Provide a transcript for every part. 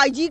IG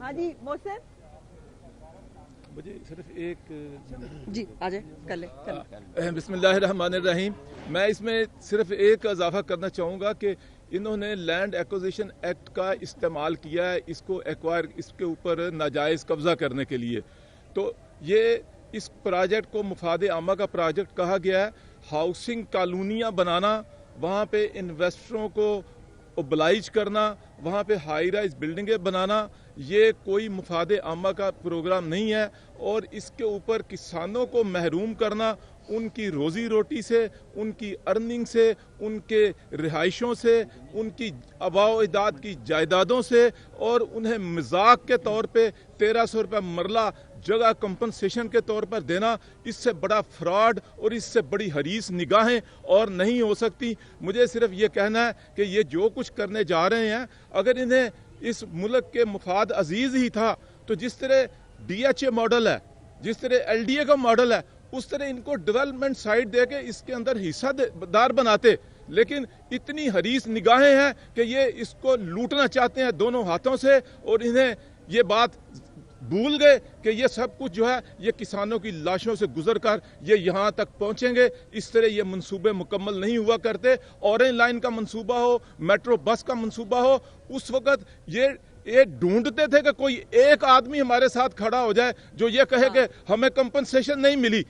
ہاں جی محسن مجھے صرف ایک جی آ جائیں کر لیں. بسم اللہ الرحمن الرحیم. میں اس میں صرف ایک اضافہ کرنا چاہوں گا کہ انہوں نے لینڈ ایکوزیشن ایکٹ کا استعمال کیا ہے اس کو ایکوائر اس کے اوپر ناجائز قبضہ کرنے کے لیے. تو یہ اس پروجیکٹ کو مفاد عامہ کا پروجیکٹ کہا گیا ہے. ہاؤسنگ کالونیاں بنانا, وہاں پہ انویسٹروں کو اوبلائج کرنا, وہاں پہ ہائی رائز بلڈنگیں بنانا, یہ کوئی مفاد عامہ کا پروگرام نہیں ہے. اور اس کے اوپر کسانوں کو محروم کرنا ان کی روزی روٹی سے, ان کی ارننگ سے, ان کے رہائشوں سے, ان کی آباء و اجداد کی جائیدادوں سے, اور انہیں مذاق کے طور پہ 1300 روپے مرلہ جگہ کمپنسیشن کے طور پر دینا, اس سے بڑا فراڈ اور اس سے بڑی حریص نگاہیں اور نہیں ہو سکتی. مجھے صرف یہ کہنا ہے کہ یہ جو کچھ کرنے جا رہے ہیں, اگر انہیں اس ملک کے مفاد عزیز ہی تھا تو جس طرح ڈی ایچ اے ماڈل ہے, جس طرح ایل ڈی اے کا ماڈل ہے, اس طرح ان کو ڈیولپمنٹ سائٹ دے کے اس کے اندر حصہ دار بناتے. لیکن اتنی حریص نگاہیں ہیں کہ یہ اس کو لوٹنا چاہتے ہیں دونوں ہاتھوں سے, اور انہیں یہ بات بھول گئے کہ یہ سب کچھ جو ہے یہ کسانوں کی لاشوں سے گزر کر یہ یہاں تک پہنچیں گے. اس طرح یہ منصوبے مکمل نہیں ہوا کرتے. اورنج لائن کا منصوبہ ہو, میٹرو بس کا منصوبہ ہو, اس وقت یہ ڈھونڈتے تھے کہ کوئی ایک آدمی ہمارے ساتھ کھڑا ہو جائے جو یہ کہے کہ ہمیں کمپنسیشن نہیں ملی.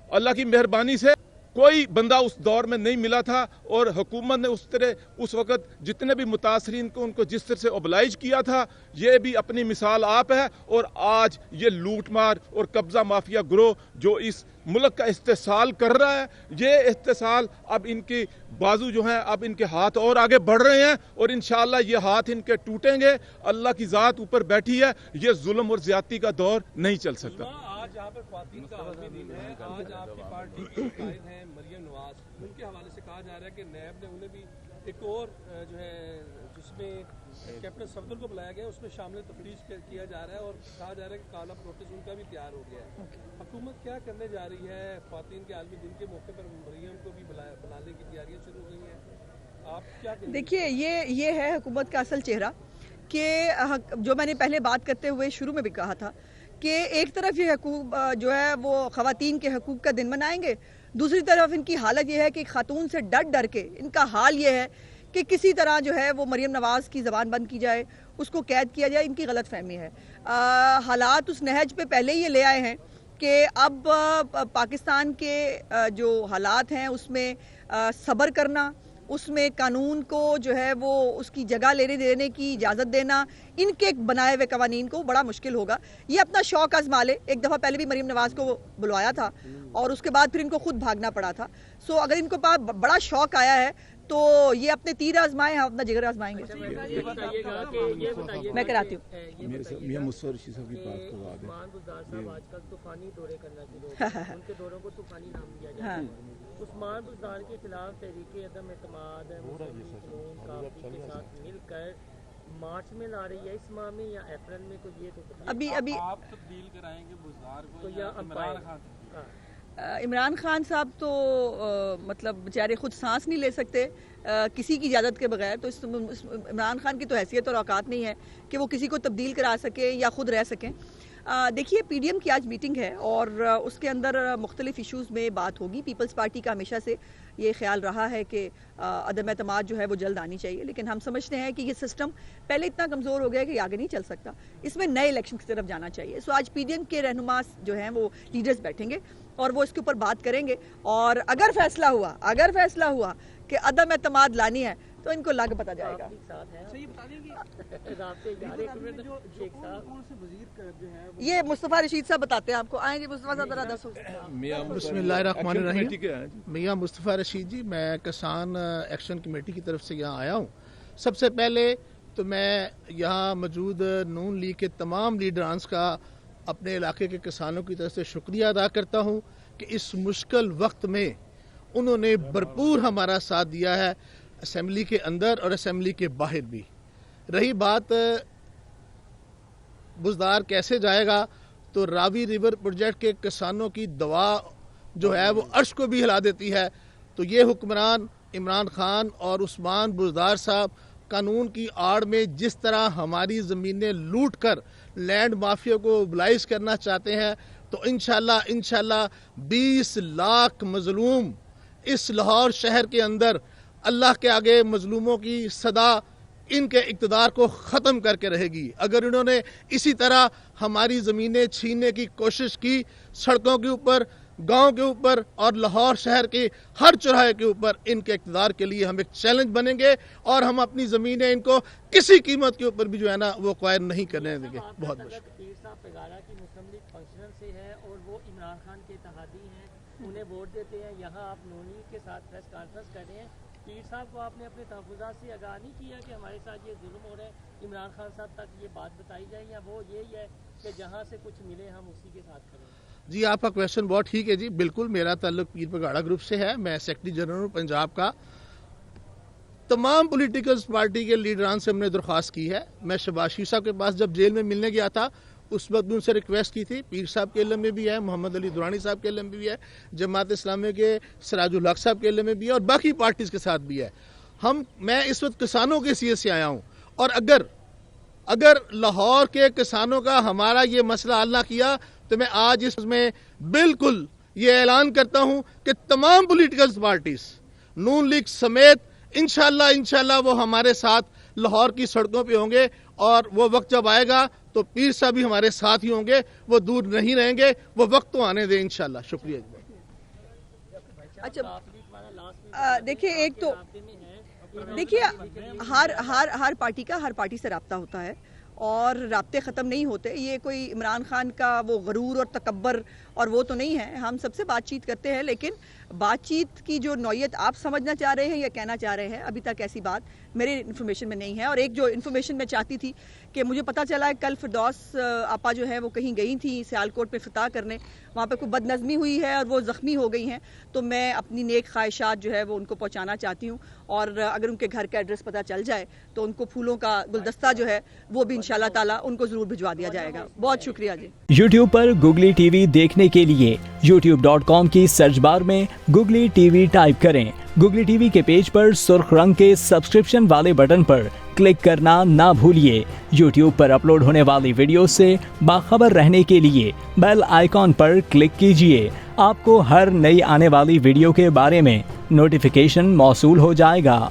اللہ کی مہربانی سے کوئی بندہ اس دور میں نہیں ملا تھا, اور حکومت نے اس طرح اس وقت جتنے بھی متاثرین کو ان کو جس طرح سے اوبلائج کیا تھا, یہ بھی اپنی مثال آپ ہے. اور آج یہ لوٹ مار اور قبضہ مافیا گروہ جو اس ملک کا استحصال کر رہا ہے, یہ استحصال اب ان کی بازو جو ہیں اب ان کے ہاتھ اور آگے بڑھ رہے ہیں, اور انشاءاللہ یہ ہاتھ ان کے ٹوٹیں گے. اللہ کی ذات اوپر بیٹھی ہے, یہ ظلم اور زیادتی کا دور نہیں چل سکتا. آج یہاں پر خواتین کا عالمی دن ہے. آج آپ کی پارٹی کے قائد ہیں مریم نواز, ان کے حوالے سے کہا جا رہا ہے کہ نیب نے انہیں بھی ایک اور جو ہے جس میں کیپٹن صفدر کو بلایا گیا اس میں شامل تفتیش کیا جا رہا ہے, اور کہا جا رہا ہے کہ کالا نوٹس ان کا بھی تیار ہو گیا ہے. حکومت کیا کرنے جا رہی ہے؟ خواتین کے عالمی دن کے موقع پر مریم کو بھی بلانے کی تیاریاں شروع ہو گئی ہیں. آپ کیا کہیں؟ دیکھیے یہ ہے حکومت کا اصل چہرہ, کہ جو میں نے پہلے بات کرتے ہوئے شروع میں بھی کہا تھا کہ ایک طرف یہ حقوق جو ہے وہ خواتین کے حقوق کا دن منائیں گے, دوسری طرف ان کی حالت یہ ہے کہ خاتون سے ڈر کے ان کا حال یہ ہے کہ کسی طرح جو ہے وہ مریم نواز کی زبان بند کی جائے, اس کو قید کیا جائے. ان کی غلط فہمی ہے. حالات اس نہج پہ پہلے یہ لے آئے ہیں کہ اب پاکستان کے جو حالات ہیں اس میں صبر کرنا, اس میں قانون کو جو ہے وہ اس کی جگہ لینے دینے کی اجازت دینا, ان کے بنائے ہوئے قوانین کو بڑا مشکل ہوگا. یہ اپنا شوق آزما لے. ایک دفعہ پہلے بھی مریم نواز کو بلوایا تھا اور اس کے بعد پھر ان کو خود بھاگنا پڑا تھا. سو اگر ان کو پاس بڑا شوق آیا ہے تو یہ اپنے تیر آزمائیں, ہم اپنا جگر آزمائیں گے. میں کراتی ہوں. میاں مصطفیٰ رشید صاحب کی بات کو عثمان بزدار صاحب آج کل طوفانی دورے کرنا شروع ہو گئے, ان کے دوروں کو طوفانی نام دیا جاتا ہے. عثمان بزدار کے خلاف تحریک عدم اعتماد کافی کے ساتھ مل کر مارچ میں لا رہی ہے اس ماہ میں یا اپریل میں, تو یہ تو ابھی آپ تبدیل کرائیں گے بزدار کو یا عمران خان؟ عمران خان صاحب تو مطلب بیچارے خود سانس نہیں لے سکتے کسی کی اجازت کے بغیر, تو عمران خان کی تو حیثیت اور اوقات نہیں ہے کہ وہ کسی کو تبدیل کرا سکے یا خود رہ سکیں. دیکھیے پی ڈی ایم کی آج میٹنگ ہے اور اس کے اندر مختلف ایشوز میں بات ہوگی. پیپلز پارٹی کا ہمیشہ سے یہ خیال رہا ہے کہ عدم اعتماد جو ہے وہ جلد آنی چاہیے, لیکن ہم سمجھتے ہیں کہ یہ سسٹم پہلے اتنا کمزور ہو گیا کہ آگے نہیں چل سکتا, اس میں نئے الیکشن کی طرف جانا چاہیے. سو آج پی ڈی ایم کے رہنما جو ہیں وہ لیڈرز بیٹھیں گے اور وہ اس کے اوپر بات کریں گے, اور اگر فیصلہ ہوا کہ عدم اعتماد لانی ہے تو ان کو لاگ پتا جائے گا. یہ مصطفیٰ رشید صاحب بتاتے ہیں آپ کو. آئیں جی مصطفیٰ صاحب ذرا دسو. بسم اللہ الرحمن الرحیم. میاں مصطفیٰ رشید جی, میں کسان ایکشن کمیٹی کی طرف سے یہاں آیا ہوں. سب سے پہلے تو میں یہاں موجود نون لیگ کے تمام لیڈرانس کا اپنے علاقے کے کسانوں کی طرف سے شکریہ ادا کرتا ہوں کہ اس مشکل وقت میں انہوں نے بھرپور ہمارا ساتھ دیا ہے, اسمبلی کے اندر اور اسمبلی کے باہر بھی. رہی بات بزدار کیسے جائے گا, تو راوی ریور پروجیکٹ کے کسانوں کی دعا جو ہے وہ عرش کو بھی ہلا دیتی ہے. تو یہ حکمران عمران خان اور عثمان بزدار صاحب قانون کی آڑ میں جس طرح ہماری زمینیں لوٹ کر لینڈ مافیا کو موبلائز کرنا چاہتے ہیں تو انشاءاللہ 20 لاکھ مظلوم اس لاہور شہر کے اندر اللہ کے آگے مظلوموں کی صدا ان کے اقتدار کو ختم کر کے رہے گی. اگر انہوں نے اسی طرح ہماری زمینیں چھیننے کی کوشش کی سڑکوں کے اوپر، گاؤں کے اوپر اور لاہور شہر کے ہر چوراہے کے اوپر، ان کے اقتدار کے لیے ہم ایک چیلنج بنیں گے اور ہم اپنی زمینیں ان کو کسی قیمت کے اوپر بھی جو ہے نا وہ ایکوائر نہیں کرنے دیں گے. بہت بہت پیر صاحب پیگارا کی مسلم لیگ فنکشنل سے ہے اور وہ عمران خان کے اتحادی ہیں، انہیں ووٹ دیتے ہیں. یہاں آپ نون لیگ کے ساتھ پریس کانفرنس کر رہے ہیں. پیر صاحب کو آپ نے اپنے تحفظات سے آگاہ نہیں کیا کہ ہمارے ساتھ یہ ظلم ہو رہا ہے؟ عمران خان صاحب تک یہ بات بتائی جائے یا وہ یہی ہے کہ جہاں سے کچھ ملے ہم اسی کے ساتھ کریں؟ جی آپ کا کویشچن بہت ٹھیک ہے جی. بالکل میرا تعلق پیر پگاڑا گروپ سے ہے. میں سیکرٹری جنرل پنجاب کا. تمام پولیٹیکل پارٹی کے لیڈران سے ہم نے درخواست کی ہے. میں شہباز شریف صاحب کے پاس جب جیل میں ملنے گیا تھا اس وقت بھی ان سے ریکویسٹ کی تھی. پیر صاحب کے علم میں بھی ہے، محمد علی دورانی صاحب کے علم میں بھی ہے، جماعت اسلامی کے سراج الحق صاحب کے علم میں بھی ہے اور باقی پارٹیز کے ساتھ بھی ہے. میں اس وقت کسانوں کے حیثیت سے آیا ہوں اور اگر لاہور کے کسانوں کا ہمارا یہ مسئلہ حل نہ کیا تو میں آج اس میں بالکل یہ اعلان کرتا ہوں کہ تمام پولیٹیکل پارٹیز نون لیگ سمیت انشاءاللہ وہ ہمارے ساتھ لاہور کی سڑکوں پہ ہوں گے اور وہ وقت جب آئے گا تو پیر صاحب بھی ہمارے ساتھ ہی ہوں گے. وہ دور نہیں رہیں گے. وہ وقت تو آنے دیں انشاءاللہ. شکریہ. اچھا دیکھیے، ایک تو دیکھیے ہر پارٹی سے رابطہ ہوتا ہے اور رابطے ختم نہیں ہوتے. یہ کوئی عمران خان کا وہ غرور اور تکبر اور وہ تو نہیں ہے. ہم سب سے بات چیت کرتے ہیں لیکن بات چیت کی جو نوعیت آپ سمجھنا چاہ رہے ہیں یا کہنا چاہ رہے ہیں ابھی تک ایسی بات میرے انفارمیشن میں نہیں ہے. اور ایک جو انفارمیشن میں چاہتی تھی کہ مجھے پتہ چلا ہے کل فردوس آپا جو ہے وہ کہیں گئی تھیں سیالکوٹ پہ فتح کرنے، وہاں پہ کوئی بد نظمی ہوئی ہے اور وہ زخمی ہو گئی ہیں. تو میں اپنی نیک خواہشات جو ہے وہ ان کو پہنچانا چاہتی ہوں اور اگر ان کے گھر کا ایڈریس پتہ چل جائے تو ان کو پھولوں کا گلدستہ جو ہے وہ بھی انشاءاللہ تعالیٰ ان کو ضرور بھجوا دیا جائے گا. بہت شکریہ جی. یوٹیوب پر گوگلی ٹی وی دیکھنے کے لیے youtube.com کی سرچ بار میں گوگلی ٹی وی ٹائپ کریں. گوگلی ٹی وی کے پیج پر سرخ رنگ کے سبسکرپشن والے بٹن پر کلک کرنا نہ بھولیے. یوٹیوب پر اپلوڈ ہونے والی ویڈیو سے باخبر رہنے کے لیے بیل آئیکن پر کلک کیجیے. آپ کو ہر نئی آنے والی ویڈیو کے بارے میں نوٹیفیکیشن موصول ہو جائے گا.